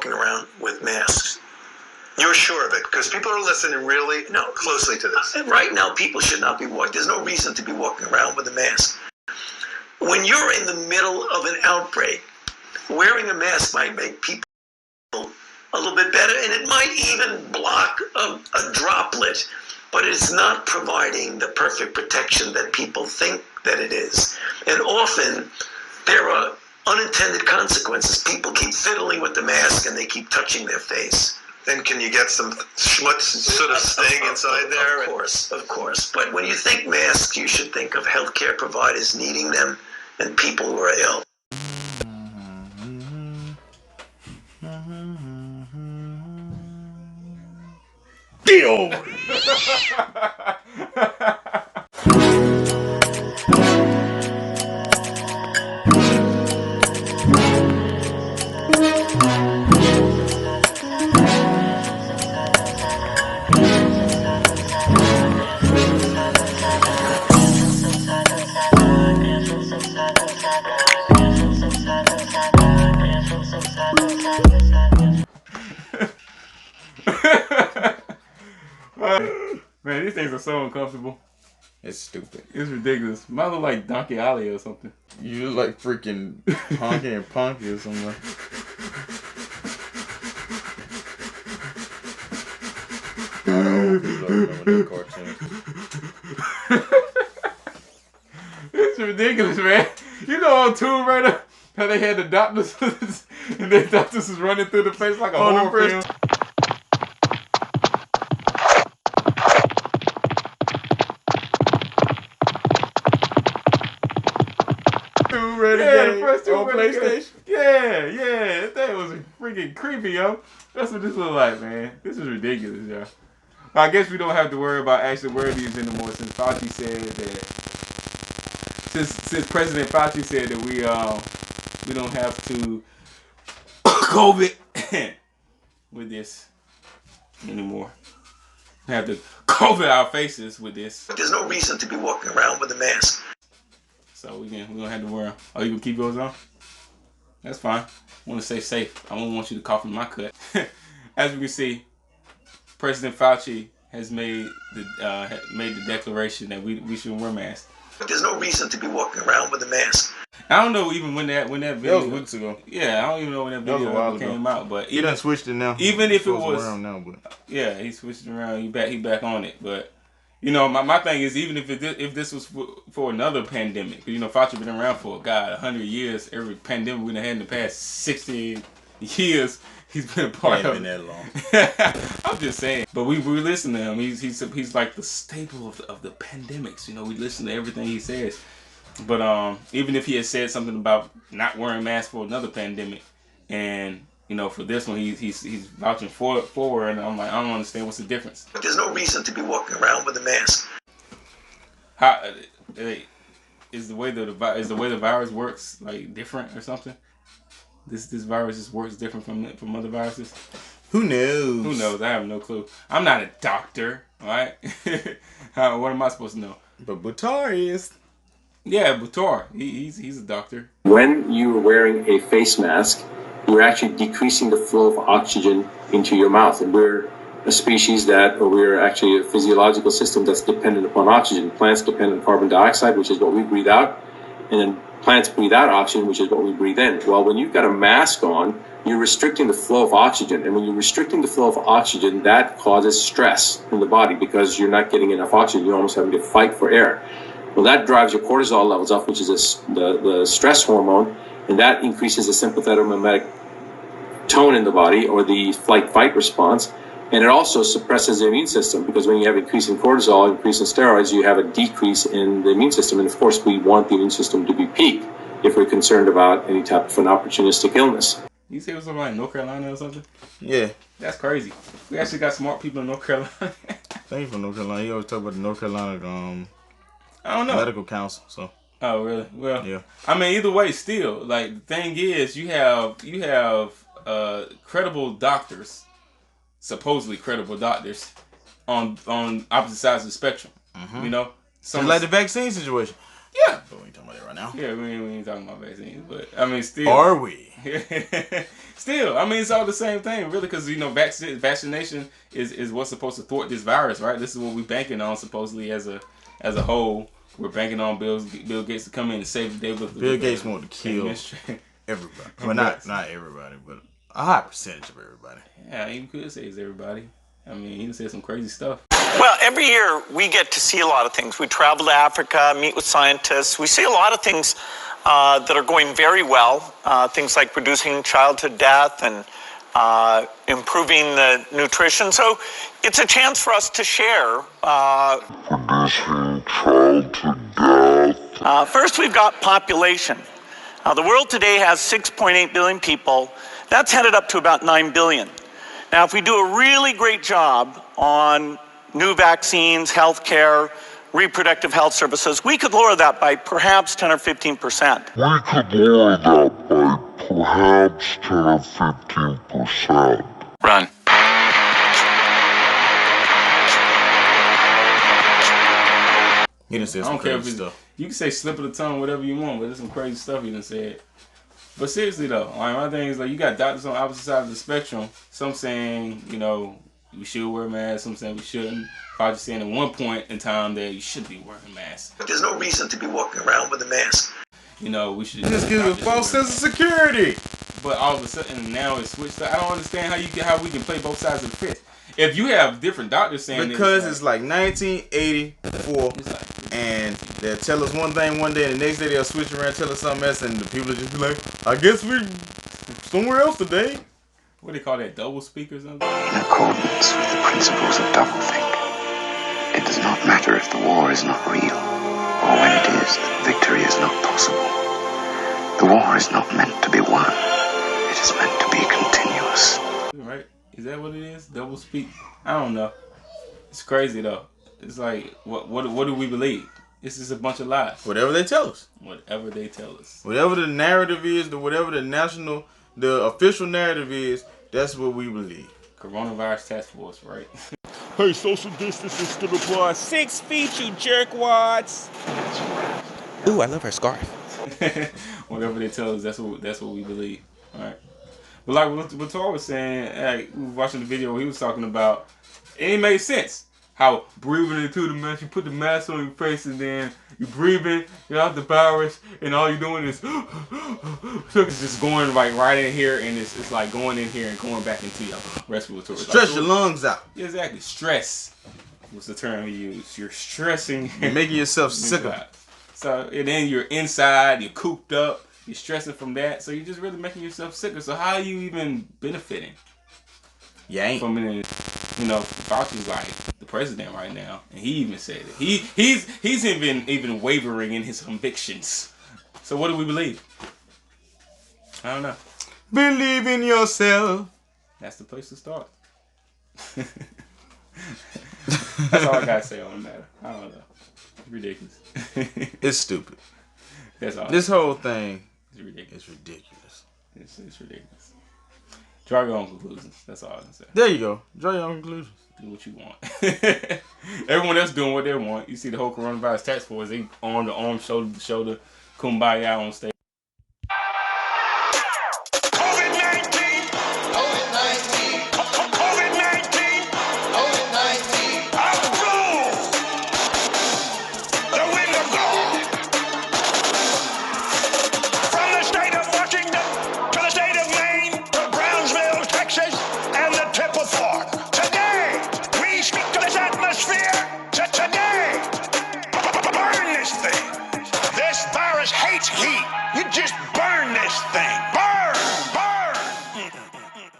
walking around with masks. You're sure of it? Because people are listening really closely to this. And right now, people should not be walking. There's no reason to be walking around with a mask. When you're in the middle of an outbreak, wearing a mask might make people a little bit better, and it might even block a droplet, but it's not providing the perfect protection that people think that it is. And often, there are unintended consequences. People keep fiddling with the mask, and they keep touching their face. And can you get some schmutz sort of staying inside there? Of course. But when you think masks, you should think of healthcare providers needing them and people who are ill. Deal! Man, these things are so uncomfortable. It's stupid. It's ridiculous. Mine look like Donkey Alley or something. You look like freaking Honky and Punky or something. I don't remember that cartoon. It's ridiculous, man. You know on Tomb Raider how they had the doctors and the doctors was running through the face like a horror film. Tomb Raider the first Tomb Raider PlayStation. Yeah, that was freaking creepy, yo. That's what this look like, man. This is ridiculous, yo. I guess we don't have to worry about actually wearing these anymore since Fauci said that. Since President Fauci said that we don't have to COVID with this anymore. We have to COVID our faces with this. There's no reason to be walking around with a mask. So we don't have to wear them. Oh, you can keep yours on? That's fine. I want to stay safe. I don't want you to cough in my cut. As we can see, President Fauci has made the declaration that we should wear masks. There's no reason to be walking around with a mask. I don't know even when that video. That was weeks ago. Yeah, I don't even know when that video came out. But he done switched it now. Even if it was around now, but yeah, he switched it around. He back on it. But you know, my thing is even if this was for another pandemic, you know, Fauci been around for 100 years. Every pandemic we done had in the past 60 years. He's been a part of it. Been that long. I'm just saying. But we listen to him. He's like the staple of the pandemics. You know, we listen to everything he says. But even if he had said something about not wearing masks for another pandemic, and you know, for this one he's vouching forward, and I'm like, I don't understand what's the difference. But there's no reason to be walking around with a mask. How is the way the virus works like different or something? This virus just works different from other viruses. Who knows? Who knows? I have no clue. I'm not a doctor, all right? What am I supposed to know? But Butar is. Yeah, Butar. He's a doctor. When you are wearing a face mask, you're actually decreasing the flow of oxygen into your mouth. And we're a species we're actually a physiological system that's dependent upon oxygen. Plants depend on carbon dioxide, which is what we breathe out. And then plants breathe out oxygen, which is what we breathe in. Well, when you've got a mask on, you're restricting the flow of oxygen. And when you're restricting the flow of oxygen, that causes stress in the body because you're not getting enough oxygen. You're almost having to fight for air. Well, that drives your cortisol levels up, which is the stress hormone, and that increases the sympathetic mimetic tone in the body, or the flight-fight response. And it also suppresses the immune system, because when you have increase in cortisol, increase in steroids, you have a decrease in the immune system. And of course, we want the immune system to be peaked if we're concerned about any type of an opportunistic illness. You say it was something like North Carolina or something? Yeah. That's crazy. We actually got smart people in North Carolina. Thank you for North Carolina. You always talk about the North Carolina I don't know. medical council. So. Oh really? Well, yeah. I mean, either way, still, like, the thing is, you have credible doctors, supposedly credible doctors, on opposite sides of the spectrum. Mm-hmm. You know, It's like the vaccine situation. Yeah. But we ain't talking about that right now. Yeah, we ain't talking about vaccines, but I mean, still. Are we? Still, I mean, it's all the same thing, really, because you know, vaccination is what's supposed to thwart this virus, right? This is what we're banking on, supposedly as a whole. We're banking on Bill Gates to come in and save the day. Bill Gates wanted to kill everybody. Well, not everybody, but a high percentage of everybody. Yeah, you could say it's everybody. I mean, he said some crazy stuff. Well, every year we get to see a lot of things. We travel to Africa, meet with scientists. We see a lot of things that are going very well. Things like reducing childhood death and improving the nutrition. So it's a chance for us to share. Reducing childhood death. First, we've got population. The world today has 6.8 billion people. That's headed up to about 9 billion. Now, if we do a really great job on new vaccines, healthcare, reproductive health services, we could lower that by perhaps 10 or 15%. We could lower that by perhaps 10 or 15%. Run. He done said some crazy stuff. You can say slip of the tongue, whatever you want, but there's some crazy stuff he done said. But seriously though, like, my thing is, like, you got doctors on opposite sides of the spectrum. Some saying, you know, we should wear masks. Some saying we shouldn't. Fauci saying at one point in time that you should be wearing masks. There's no reason to be walking around with a mask. You know, we should just give a false sense of security. But all of a sudden now it's switched. I don't understand how we can play both sides of the fence. If you have different doctors saying because it's like 1984, and they'll tell us one thing one day, and the next day they'll switch around and tell us something else, and the people will just be like, I guess we somewhere else today. What do they call that? Double speak or something? In accordance with the principles of doublethink, it does not matter if the war is not real, or when it is, that victory is not possible. The war is not meant to be won. It is meant to be continuous. Right? Is that what it is? Double speak? I don't know. It's crazy though. It's like, what do we believe? It's just a bunch of lies. Whatever they tell us. Whatever they tell us. Whatever the narrative is, whatever the official narrative is, that's what we believe. Coronavirus task force, right? Hey, social distancing still applies. 6 feet, you jerkwads. Ooh, I love her scarf. Whatever they tell us, that's what we believe. All right. But like what Tor was saying, like, we were watching the video he was talking about, it made sense. How breathing into the mask, you put the mask on your face and then you breathing, you out the virus, and all you're doing is it's just going right in here, and it's like going in here and going back into your respiratory. Stress your lungs out. Exactly. Stress was the term he used. You're stressing. You're making yourself sicker. So, and then you're inside, you're cooped up, you're stressing from that, so you're just really making yourself sicker. So how are you even benefiting? You ain't. From it, you know, Fauci's like the president right now, and he even said it. He's even wavering in his convictions. So what do we believe? I don't know. Believe in yourself. That's the place to start. That's all I gotta say on the matter. I don't know. It's ridiculous. It's stupid. That's all. This whole thing is ridiculous. It's ridiculous. It's ridiculous. Draw your own conclusions. That's all I can say. There you go. Draw your own conclusions. Do what you want. Everyone else doing what they want. You see the whole coronavirus task force, they arm to arm, shoulder to shoulder, kumbaya on stage. This virus hates heat. You just